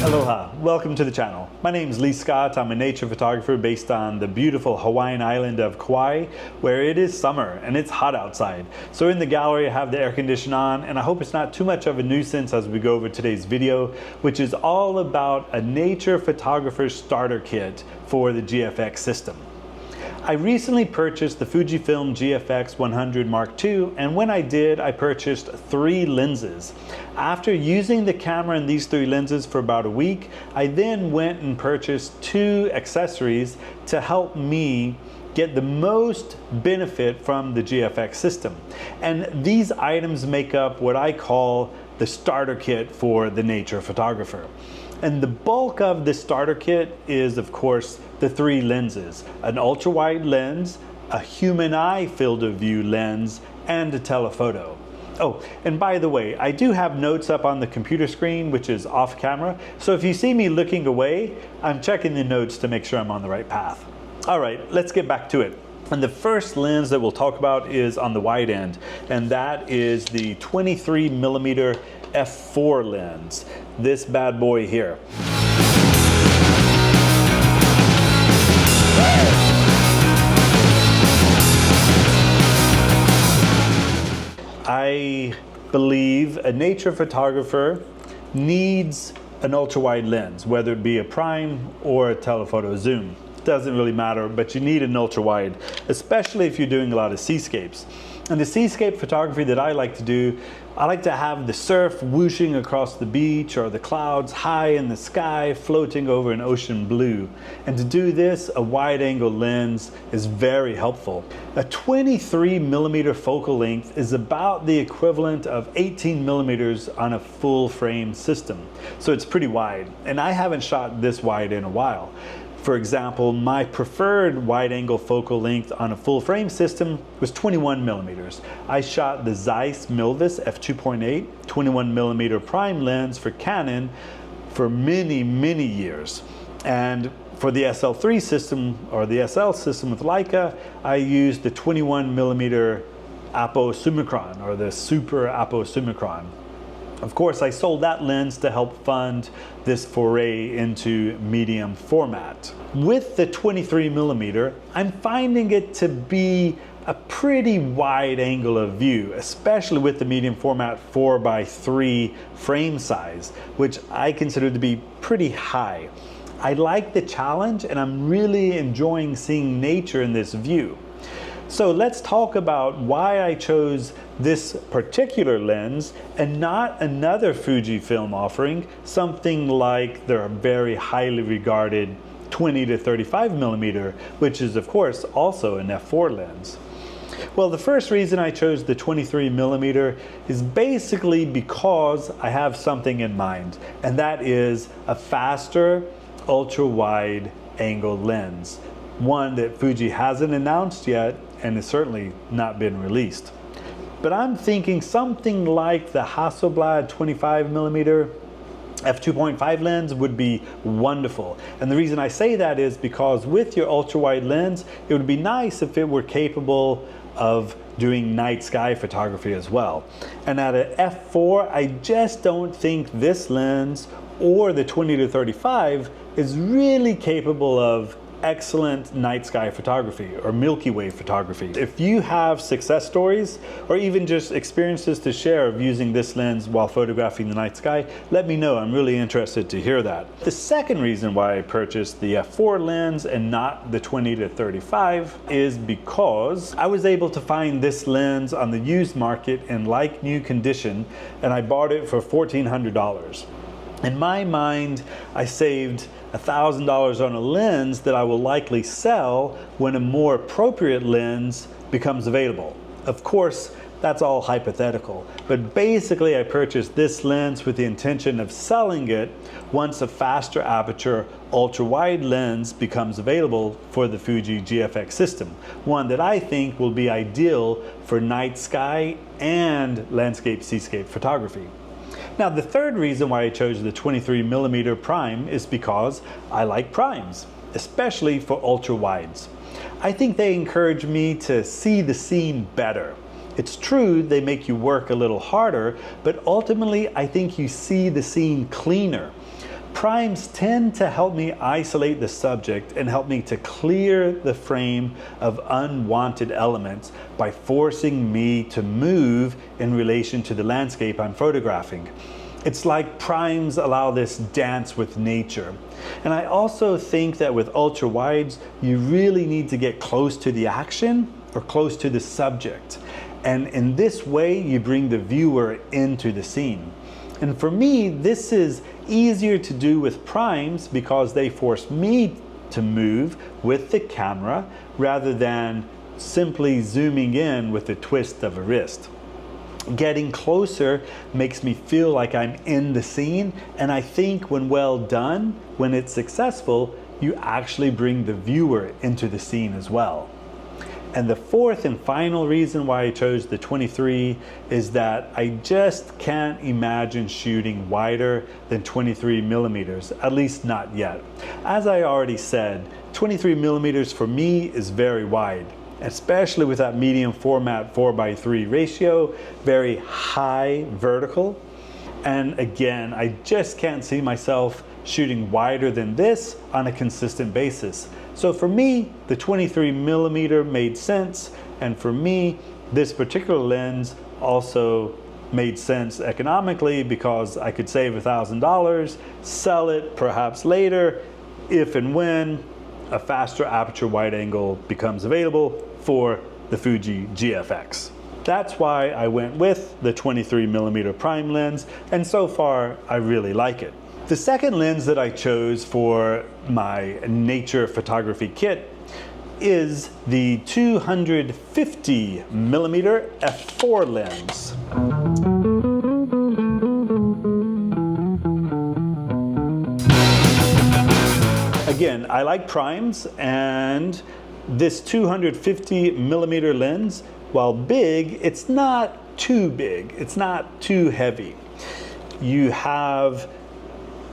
Aloha, welcome to the channel. My name is Lee Scott. I'm a nature photographer based on the beautiful Hawaiian Island of Kauai, where it is summer and it's hot outside. So in the gallery I have the air conditioner on, and I hope it's not too much of a nuisance as we go over today's video, which is all about a nature photographer's starter kit for the GFX system. I recently purchased the FUJIFILM GFX 100 Mark II, and when I did, I purchased 3 lenses. After using the camera and these 3 lenses for about a week, I then went and purchased 2 accessories to help me get the most benefit from the GFX system. And these items make up what I call the starter kit for the nature photographer. And the bulk of the starter kit is, of course, the 3 lenses: an ultra-wide lens, a human eye field of view lens, and a telephoto. Oh, and by the way, I do have notes up on the computer screen, which is off camera. So if you see me looking away, I'm checking the notes to make sure I'm on the right path. All right, let's get back to it. And the first lens that we'll talk about is on the wide end, and that is the 23mm f4 lens, this bad boy here. I believe a nature photographer needs an ultra-wide lens, whether it be a prime or a telephoto zoom. Doesn't really matter, but you need an ultra-wide, especially if you're doing a lot of seascapes. And the seascape photography that I like to do, I like to have the surf whooshing across the beach or the clouds high in the sky floating over an ocean blue. And to do this, a wide angle lens is very helpful. A 23mm focal length is about the equivalent of 18mm on a full frame system. So it's pretty wide, and I haven't shot this wide in a while. For example, my preferred wide-angle focal length on a full-frame system was 21mm. I shot the Zeiss Milvus f2.8 21mm prime lens for Canon for many, many years. And for the SL3 system, or the SL system with Leica, I used the 21mm Apo Summicron, or the Super Apo Summicron. Of course, I sold that lens to help fund this foray into medium format. With the 23mm, I'm finding it to be a pretty wide angle of view, especially with the medium format 4x3 frame size, which I consider to be pretty high. I like the challenge, and I'm really enjoying seeing nature in this view. So let's talk about why I chose this particular lens and not another Fujifilm offering, something like their very highly regarded 20 to 35mm, which is of course also an f4 lens. Well, the first reason I chose the 23mm is basically because I have something in mind, and that is a faster ultra-wide angle lens, one that Fuji hasn't announced yet and has certainly not been released. But I'm thinking something like the Hasselblad 25mm f2.5 lens would be wonderful. And the reason I say that is because with your ultra-wide lens, it would be nice if it were capable of doing night sky photography as well. And at an f4, I just don't think this lens or the 20 to 35 is really capable of excellent night sky photography or Milky Way photography. If you have success stories or even just experiences to share of using this lens while photographing the night sky, let me know. I'm really interested to hear that. The second reason why I purchased the f4 lens and not the 20 to 35 is because I was able to find this lens on the used market in like new condition, and I bought it for $1,400. In my mind, I saved $1,000 on a lens that I will likely sell when a more appropriate lens becomes available. Of course, that's all hypothetical, but basically I purchased this lens with the intention of selling it once a faster aperture ultra-wide lens becomes available for the Fuji GFX system, one that I think will be ideal for night sky and landscape seascape photography. Now, the third reason why I chose the 23mm prime is because I like primes, especially for ultra wides. I think they encourage me to see the scene better. It's true they make you work a little harder, but ultimately I think you see the scene cleaner. Primes tend to help me isolate the subject and help me to clear the frame of unwanted elements by forcing me to move in relation to the landscape I'm photographing. It's like primes allow this dance with nature. And I also think that with ultra wides, you really need to get close to the action or close to the subject. And in this way, you bring the viewer into the scene. And for me, this is easier to do with primes because they force me to move with the camera rather than simply zooming in with the twist of a wrist. Getting closer makes me feel like I'm in the scene, and I think when well done, when it's successful, you actually bring the viewer into the scene as well. And the fourth and final reason why I chose the 23 is that I just can't imagine shooting wider than 23 millimeters, at least not yet. As I already said, 23 millimeters for me is very wide, especially with that medium format 4:3 ratio, very high vertical. And again, I just can't see myself shooting wider than this on a consistent basis. So for me, the 23 millimeter made sense, and for me, this particular lens also made sense economically because I could save $1,000, sell it perhaps later, if and when a faster aperture wide angle becomes available for the Fuji GFX. That's why I went with the 23 millimeter prime lens, and so far I really like it. The second lens that I chose for my nature photography kit is the 250 millimeter f4 lens. Again, I like primes, and this 250 millimeter lens, while big, it's not too big, it's not too heavy. You have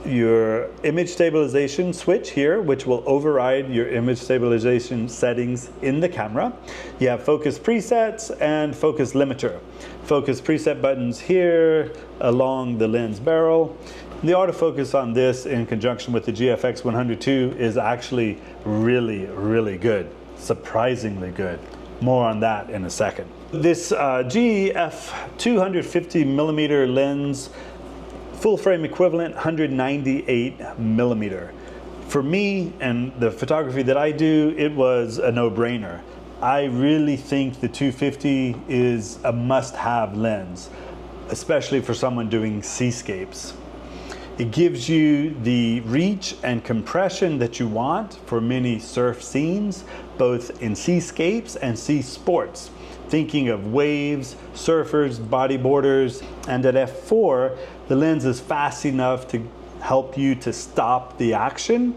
your image stabilization switch here, which will override your image stabilization settings in the camera. You have focus presets and focus limiter. Focus preset buttons here along the lens barrel. The autofocus on this in conjunction with the GFX 102 is actually really good, surprisingly good. More on that in a second. This GF 250 millimeter lens, full frame equivalent 198 millimeter. For me and the photography that I do, it was a no-brainer. I really think the 250 is a must-have lens, especially for someone doing seascapes. It gives you the reach and compression that you want for many surf scenes, both in seascapes and sea sports. Thinking of waves, surfers, bodyboarders, and at f4, the lens is fast enough to help you to stop the action.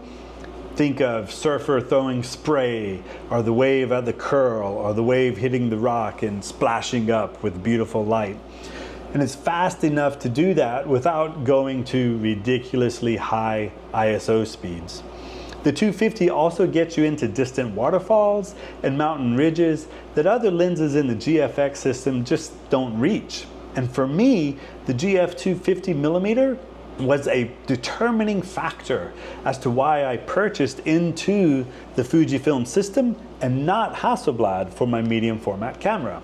Think of surfer throwing spray, or the wave at the curl, or the wave hitting the rock and splashing up with beautiful light. And it's fast enough to do that without going to ridiculously high ISO speeds. The 250 also gets you into distant waterfalls and mountain ridges that other lenses in the GFX system just don't reach. And for me, the GF 250 millimeter was a determining factor as to why I purchased into the Fujifilm system and not Hasselblad for my medium format camera.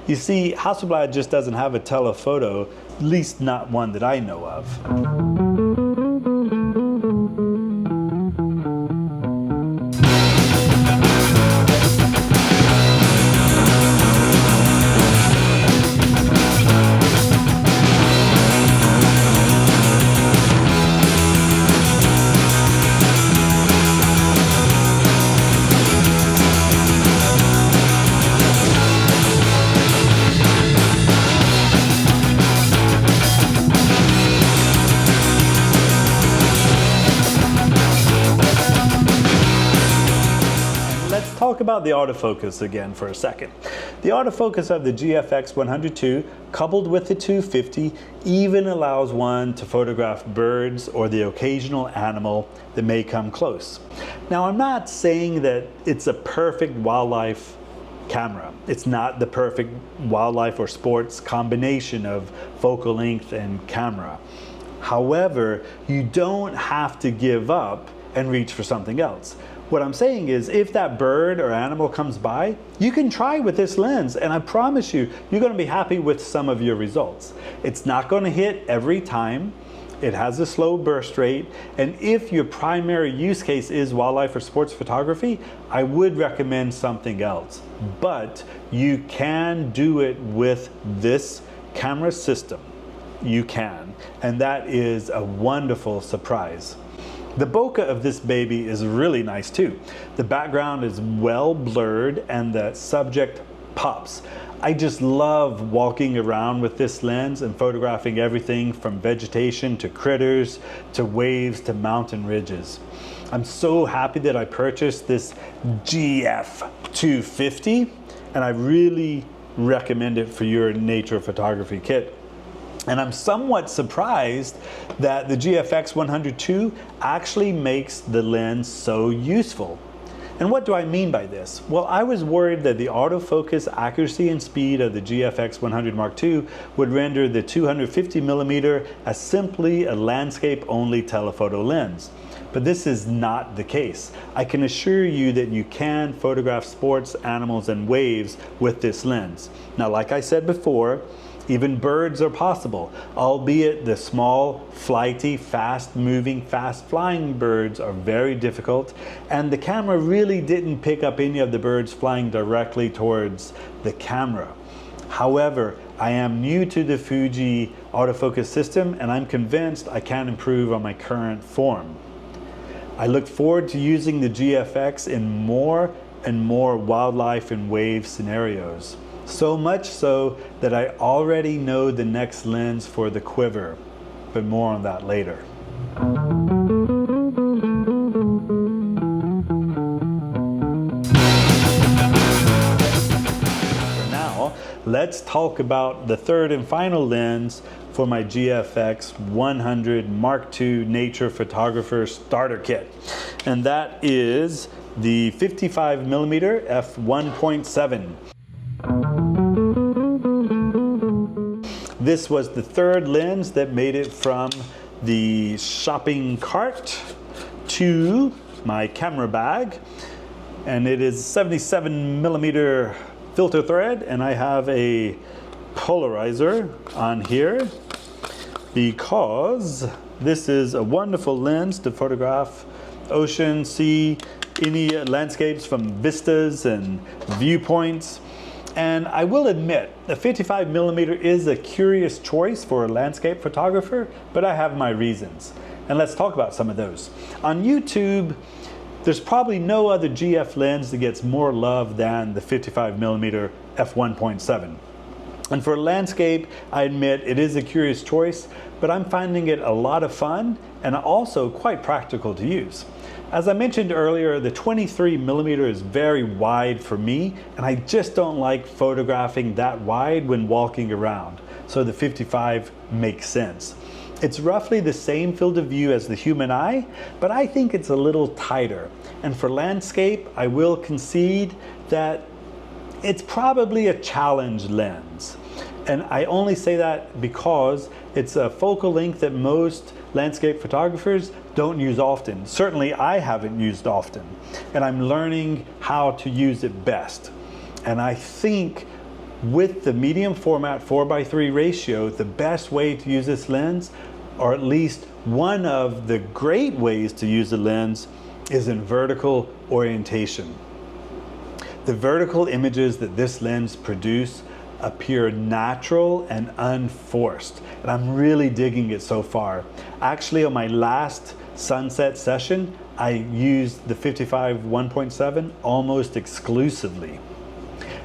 You see, Hasselblad just doesn't have a telephoto, at least not one that I know of. Talk about the autofocus again for a second. The autofocus of the GFX 102 coupled with the 250 even allows one to photograph birds or the occasional animal that may come close. Now, I'm not saying that it's a perfect wildlife camera. It's not the perfect wildlife or sports combination of focal length and camera. However, you don't have to give up and reach for something else. What I'm saying is, if that bird or animal comes by, you can try with this lens, and I promise you, you're going to be happy with some of your results. It's not going to hit every time. It has a slow burst rate, and if your primary use case is wildlife or sports photography, I would recommend something else. But you can do it with this camera system. You can, and that is a wonderful surprise. The bokeh of this baby is really nice too. The background is well blurred and the subject pops. I just love walking around with this lens and photographing everything from vegetation to critters to waves to mountain ridges. I'm so happy that I purchased this GF 250, and I really recommend it for your nature photography kit. And I'm somewhat surprised that the GFX 102 actually makes the lens so useful. And what do I mean by this? Well, I was worried that the autofocus accuracy and speed of the GFX 100 Mark II would render the 250mm as simply a landscape-only telephoto lens. But this is not the case. I can assure you that you can photograph sports, animals, and waves with this lens. Now, like I said before, even birds are possible, albeit the small, flighty, fast-moving, fast-flying birds are very difficult, and the camera really didn't pick up any of the birds flying directly towards the camera. However, I am new to the Fuji autofocus system, and I'm convinced I can improve on my current form. I look forward to using the GFX in more and more wildlife and wave scenarios. So much so that I already know the next lens for the quiver, but more on that later. For now, let's talk about the third and final lens for my GFX 100 Mark II Nature Photographer Starter Kit. And that is the 55mm f1.7. This was the third lens that made it from the shopping cart to my camera bag, and it is 77mm filter thread, and I have a polarizer on here because this is a wonderful lens to photograph ocean, sea, any landscapes from vistas and viewpoints. And I will admit, the 55mm is a curious choice for a landscape photographer, but I have my reasons. And let's talk about some of those. On YouTube, there's probably no other GF lens that gets more love than the 55mm f1.7. And for landscape, I admit it is a curious choice, but I'm finding it a lot of fun and also quite practical to use. As I mentioned earlier, the 23mm is very wide for me, and I just don't like photographing that wide when walking around, so the 55 makes sense. It's roughly the same field of view as the human eye, but I think it's a little tighter. And for landscape, I will concede that it's probably a challenge lens. And I only say that because it's a focal length that most landscape photographers don't use often. Certainly I haven't used often, and I'm learning how to use it best. And I think with the medium format 4:3 ratio, the best way to use this lens, or at least one of the great ways to use the lens, is in vertical orientation. The vertical images that this lens produces appear natural and unforced, and I'm really digging it so far. Actually, on my last sunset session, I used the 55 1.7 almost exclusively.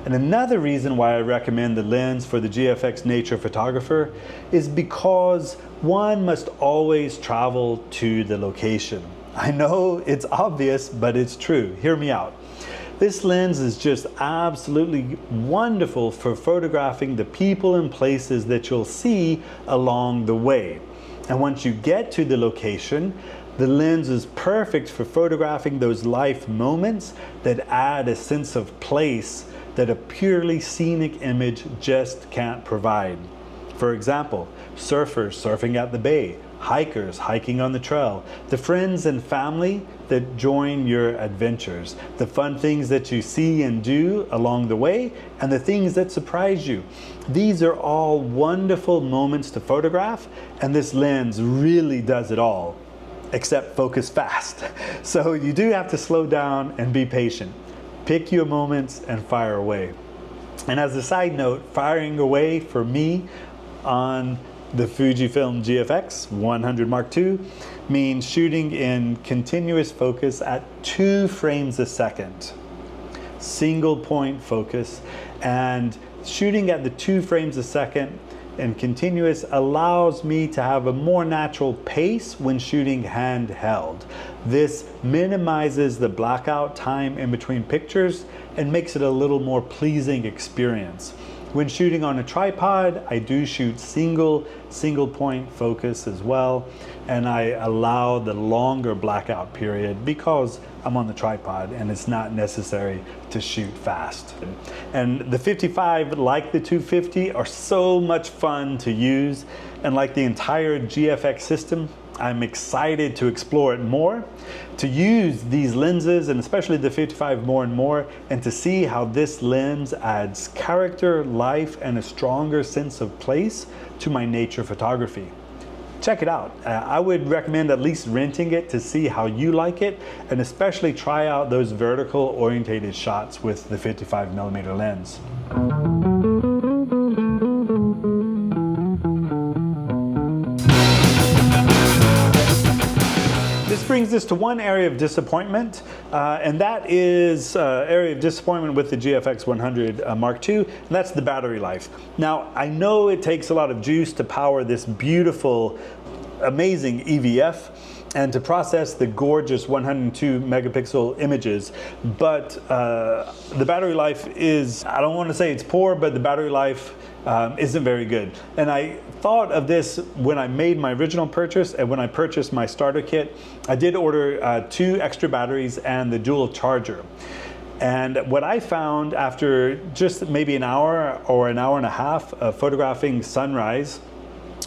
And another reason why I recommend the lens for the GFX Nature Photographer is because one must always travel to the location. I know it's obvious, but it's true. Hear me out. This lens is just absolutely wonderful for photographing the people and places that you'll see along the way. And once you get to the location, the lens is perfect for photographing those life moments that add a sense of place that a purely scenic image just can't provide. For example, surfers surfing at the bay, hikers hiking on the trail, the friends and family that join your adventures, the fun things that you see and do along the way, and the things that surprise you. These are all wonderful moments to photograph, and this lens really does it all, except focus fast. So you do have to slow down and be patient. Pick your moments and fire away. And as a side note, firing away for me on the Fujifilm GFX 100 Mark II means shooting in continuous focus at 2 frames a second. Single point focus, and shooting at the 2 frames a second and continuous allows me to have a more natural pace when shooting handheld. This minimizes the blackout time in between pictures and makes it a little more pleasing experience. When shooting on a tripod, I do shoot single point focus as well, and I allow the longer blackout period because I'm on the tripod and it's not necessary to shoot fast. And the 55, like the 250, are so much fun to use, and like the entire GFX system, I'm excited to explore it more, to use these lenses, and especially the 55 more and more, and to see how this lens adds character, life, and a stronger sense of place to my nature photography. Check it out. I would recommend at least renting it to see how you like it, and especially try out those vertical orientated shots with the 55mm lens. This brings us to one area of disappointment, and that is area of disappointment with the GFX 100 Mark II, and that's the battery life. Now, I know it takes a lot of juice to power this beautiful, amazing EVF and to process the gorgeous 102 megapixel images, but the battery life is, I don't want to say it's poor, but the battery life isn't very good. And I thought of this when I made my original purchase, and when I purchased my starter kit, I did order 2 extra batteries and the dual charger. And what I found after just maybe an hour or an hour and a half of photographing sunrise,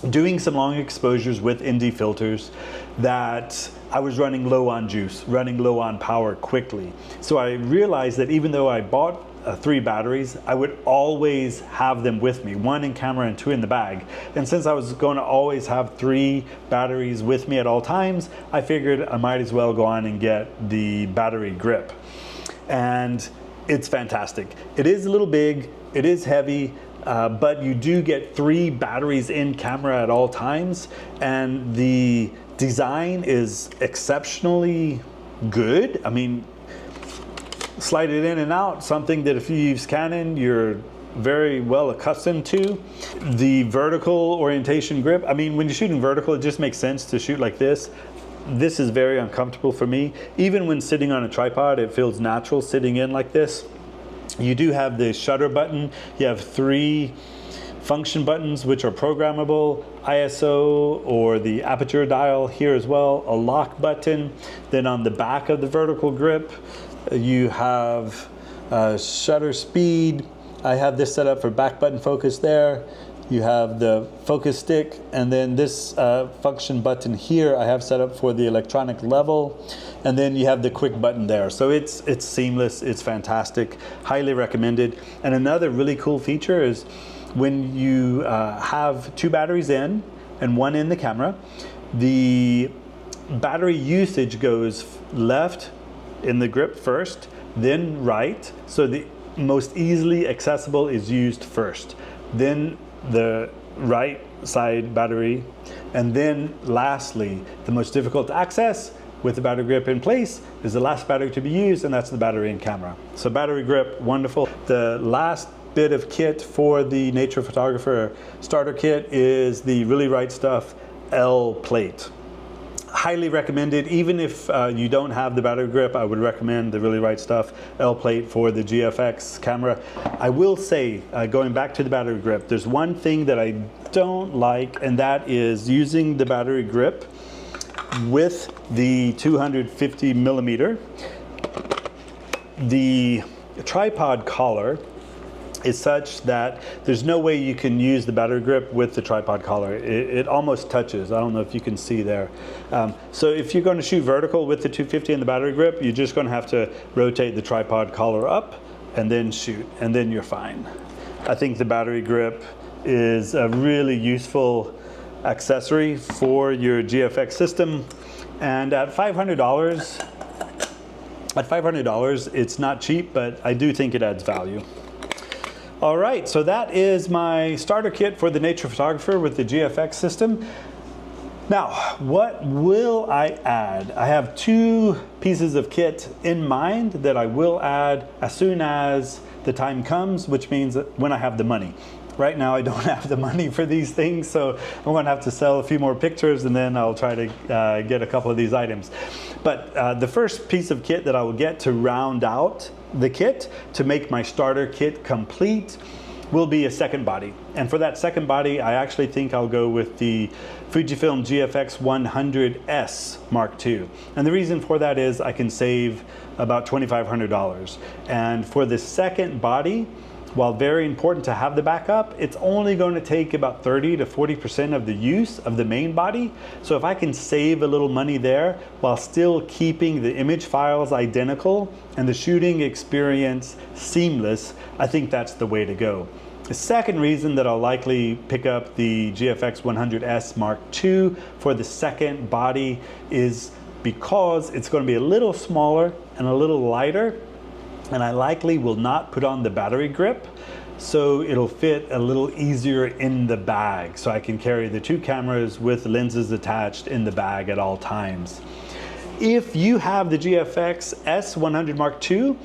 doing some long exposures with ND filters, that I was running low on juice, running low on power quickly. So I realized that even though I bought 3 batteries, I would always have them with me, 1 in camera and 2 in the bag. And since I was going to always have 3 batteries with me at all times, I figured I might as well go on and get the battery grip. And it's fantastic. It is a little big, it is heavy, but you do get 3 batteries in camera at all times, and the design is exceptionally good. I mean, slide it in and out, something that if you use Canon, you're very well accustomed to. The vertical orientation grip, I mean, when you're shooting vertical, it just makes sense to shoot like this. This is very uncomfortable for me. Even when sitting on a tripod, it feels natural sitting in like this. You do have the shutter button. You have 3 function buttons which are programmable, ISO or the aperture dial here as well, a lock button. Then on the back of the vertical grip, you have shutter speed. I have this set up for back button focus there. You have the focus stick, and then this function button here I have set up for the electronic level, and then you have the quick button there. So it's seamless, it's fantastic, highly recommended. And another really cool feature is when you have 2 batteries in and 1 in the camera, the battery usage goes left in the grip first, then right. So the most easily accessible is used first, then the right side battery, and then lastly, the most difficult to access with the battery grip in place is the last battery to be used, and that's the battery in camera. So battery grip, wonderful. The last bit of kit for the Nature Photographer Starter Kit is the Really Right Stuff L Plate. Highly recommended. Even if you don't have the battery grip, I would recommend the Really Right Stuff L Plate for the GFX camera. I will say, going back to the battery grip, there's one thing that I don't like, and that is using the battery grip with the 250mm. The tripod collar is such that there's no way you can use the battery grip with the tripod collar. It almost touches. I don't know if you can see there. So if you're going to shoot vertical with the 250 and the battery grip, you're just going to have to rotate the tripod collar up and then shoot, and then you're fine. I think the battery grip is a really useful accessory for your GFX system, and at $500, it's not cheap, but I do think it adds value. All right, so that is my starter kit for the nature photographer with the GFX system. Now, what will I add? I have 2 pieces of kit in mind that I will add as soon as the time comes, which means when I have the money. Right now, I don't have the money for these things, so I'm going to have to sell a few more pictures, and then I'll try to get a couple of these items. But the first piece of kit that I will get to round out the kit to make my starter kit complete will be a second body. And for that second body, I actually think I'll go with the FUJIFILM GFX 100S Mark II. And the reason for that is I can save about $2,500. And for the second body, while very important to have the backup, it's only going to take about 30 to 40% of the use of the main body. So if I can save a little money there while still keeping the image files identical and the shooting experience seamless, I think that's the way to go. The second reason that I'll likely pick up the GFX 100S Mark II for the second body is because it's going to be a little smaller and a little lighter, and I likely will not put on the battery grip, so it'll fit a little easier in the bag, so I can carry the 2 cameras with lenses attached in the bag at all times. If you have the GFX S100 Mark II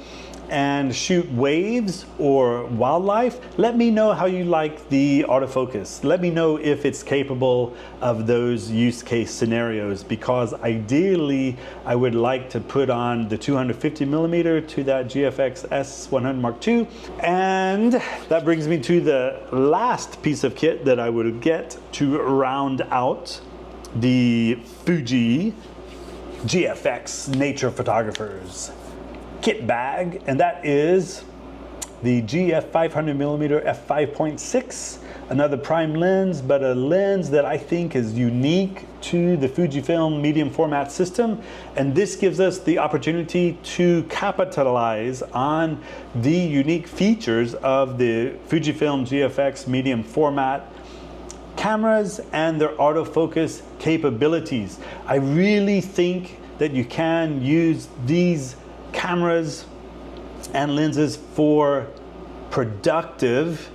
and shoot waves or wildlife, let me know how you like the autofocus. Let me know if it's capable of those use case scenarios, because ideally I would like to put on the 250mm to that GFX S100 Mark II. And that brings me to the last piece of kit that I would get to round out the Fuji GFX Nature Photographers kit bag, and that is the GF 500mm f5.6, another prime lens, but a lens that I think is unique to the Fujifilm medium format system, and this gives us the opportunity to capitalize on the unique features of the Fujifilm GFX medium format cameras and their autofocus capabilities. I really think that you can use these cameras and lenses for productive,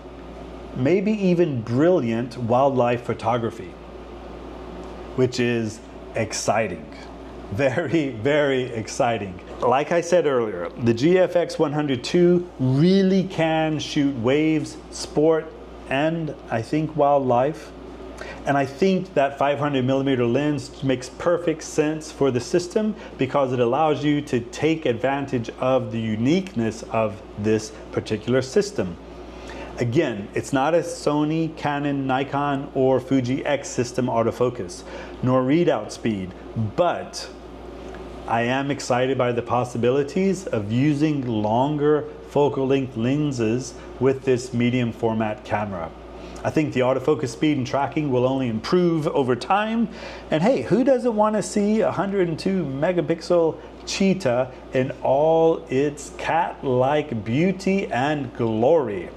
maybe even brilliant wildlife photography, which is exciting. Very, very exciting. Like I said earlier, the GFX 102 really can shoot waves, sport, and I think wildlife. And I think that 500mm lens makes perfect sense for the system because it allows you to take advantage of the uniqueness of this particular system. Again, it's not a Sony, Canon, Nikon, or Fuji X system autofocus, nor readout speed, but I am excited by the possibilities of using longer focal length lenses with this medium format camera. I think the autofocus speed and tracking will only improve over time. And hey, who doesn't want to see a 102 megapixel cheetah in all its cat-like beauty and glory?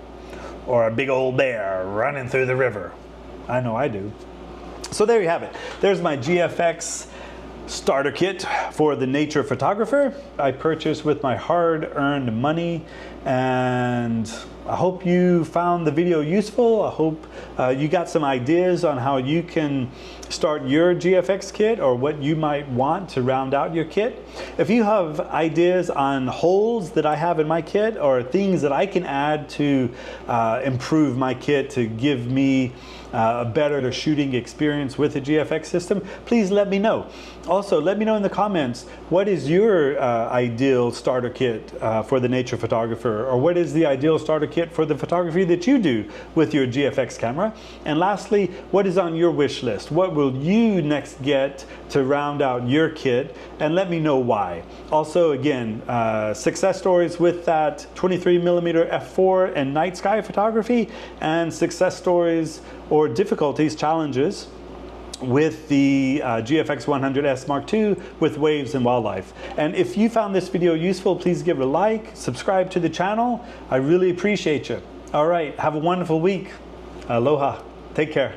Or a big old bear running through the river? I know I do. So there you have it. There's my GFX starter kit for the nature photographer. I purchased with my hard-earned money, and I hope you found the video useful. I hope you got some ideas on how you can start your GFX kit or what you might want to round out your kit. If you have ideas on holes that I have in my kit or things that I can add to improve my kit to give me a better shooting experience with the GFX system, please let me know. Also, let me know in the comments, what is your ideal starter kit for the nature photographer, or what is the ideal starter kit for the photography that you do with your GFX camera? And lastly, what is on your wish list? What will you next get to round out your kit? And let me know why. Also, again, success stories with that 23mm f4 and night sky photography, and success stories or difficulties, challenges with the GFX 100S Mark II with waves and wildlife. And if you found this video useful, please give it a like, subscribe to the channel. I really appreciate you. All right, have a wonderful week. Aloha. Take care.